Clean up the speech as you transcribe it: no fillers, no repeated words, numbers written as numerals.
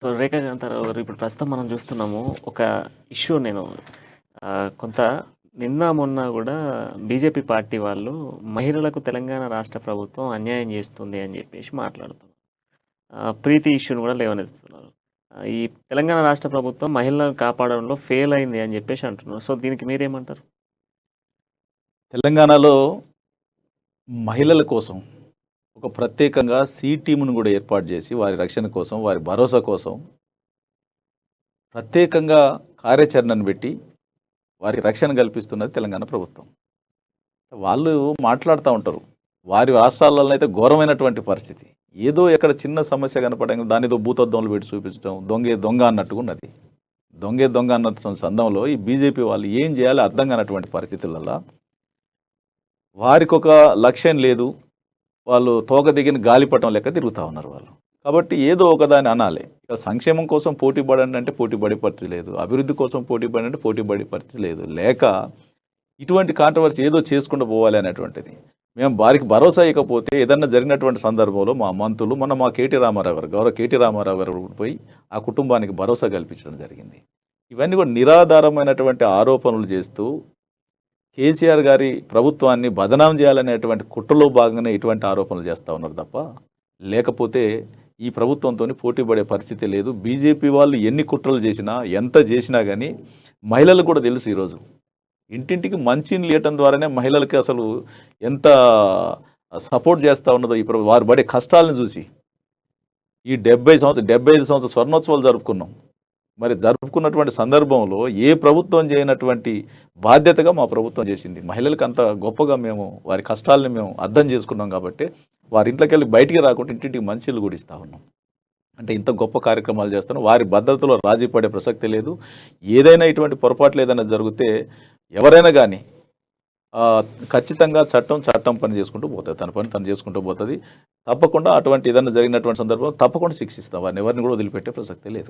So రేఖాకాంతారావు గారు ఇప్పుడు ప్రస్తుతం మనం చూస్తున్నాము ఒక ఇష్యూ నేను కొంత నిన్న మొన్న కూడా బీజేపీ పార్టీ వాళ్ళు మహిళలకు తెలంగాణ రాష్ట్ర ప్రభుత్వం అన్యాయం చేస్తుంది అని చెప్పేసి మాట్లాడుతున్నారు. ప్రీతి ఇష్యూని కూడా లేవనెత్తుతున్నారు. ఈ తెలంగాణ రాష్ట్ర ప్రభుత్వం మహిళలను కాపాడడంలో ఫెయిల్ అయింది అని చెప్పేసి అంటున్నారు. సో దీనికి మీరేమంటారు? తెలంగాణలో మహిళల కోసం ఒక ప్రత్యేకంగా సి టీమును కూడా ఏర్పాటు చేసి వారి రక్షణ కోసం, వారి భరోసా కోసం ప్రత్యేకంగా కార్యాచరణను పెట్టి వారికి రక్షణ కల్పిస్తున్నది తెలంగాణ ప్రభుత్వం. వాళ్ళు మాట్లాడుతూ ఉంటారు. వారి రాష్ట్రాలలో అయితే ఘోరమైనటువంటి పరిస్థితి. ఏదో ఎక్కడ చిన్న సమస్య కనపడంగా దాని ఏదో భూతద్దంలో పెట్టి చూపించడం, దొంగే దొంగ అన్నట్టుగా ఉన్నది. దొంగే దొంగ అన్న సందర్భంలో ఈ బీజేపీ వాళ్ళు ఏం చేయాలో అర్థం కానటువంటి పరిస్థితులలో వారికి ఒక లక్ష్యం లేదు, వాళ్ళు తోక దిగిన గాలిపటం లెక్క తిరుగుతూ ఉన్నారు వాళ్ళు. కాబట్టి ఏదో ఒకదాన్ని అనాలి. ఇక సంక్షేమం కోసం పోటీ పడండి అంటే పోటీ పడే పరిస్థితి లేదు, అభివృద్ధి కోసం పోటీ పడండి అంటే పోటీ పడే పరిస్థితి లేదు, లేక ఇటువంటి కాంట్రవర్సీ ఏదో చేసుకుంటూ పోవాలి అనేటువంటిది. మేము వారికి భరోసా ఇవ్వకపోతే ఏదన్నా జరిగినటువంటి సందర్భంలో మా మంత్రులు మా కేటీ రామారావు గారు, గౌరవ కేటీ రామారావు గారు పోయి ఆ కుటుంబానికి భరోసా కల్పించడం జరిగింది. ఇవన్నీ కూడా నిరాధారమైనటువంటి ఆరోపణలు చేస్తూ కేసీఆర్ గారి ప్రభుత్వాన్ని బదనాం చేయాలనేటువంటి కుట్రలో భాగంగానే ఇటువంటి ఆరోపణలు చేస్తూ ఉన్నారు తప్ప, లేకపోతే ఈ ప్రభుత్వంతో పోటీ పడే పరిస్థితి లేదు. బీజేపీ వాళ్ళు ఎన్ని కుట్రలు చేసినా, ఎంత చేసినా కానీ మహిళలకు కూడా తెలుసు. ఈరోజు ఇంటింటికి మంచిని లేయటం ద్వారానే మహిళలకి అసలు ఎంత సపోర్ట్ చేస్తూ ఉన్నదో ఇప్పుడు వారు పడే కష్టాలను చూసి. ఈ 75 సంవత్సరాల స్వర్ణోత్సవాలు జరుపుకున్నాం. మరి జరుపుకున్నటువంటి సందర్భంలో ఏ ప్రభుత్వం చేయనటువంటి బాధ్యతగా మా ప్రభుత్వం చేసింది. మహిళలకు అంత గొప్పగా మేము వారి కష్టాలను మేము అర్థం చేసుకున్నాం కాబట్టి వారి ఇంట్లోకి వెళ్ళి బయటికి రాకుండా ఇంటింటికి మంచిలు కూడా ఇస్తూ ఉన్నాం. అంటే ఇంత గొప్ప కార్యక్రమాలు చేస్తున్నాం. వారి భద్రతలో రాజీ పడే ప్రసక్తి లేదు. ఏదైనా ఇటువంటి పొరపాట్లు ఏదైనా జరిగితే ఎవరైనా కానీ ఖచ్చితంగా చట్టం పని చేసుకుంటూ పోతుంది, తన పని తను చేసుకుంటూ పోతుంది. తప్పకుండా అటువంటి ఏదైనా జరిగినటువంటి సందర్భం తప్పకుండా శిక్షిస్తాం. వారిని ఎవరిని కూడా వదిలిపెట్టే ప్రసక్తి లేదు.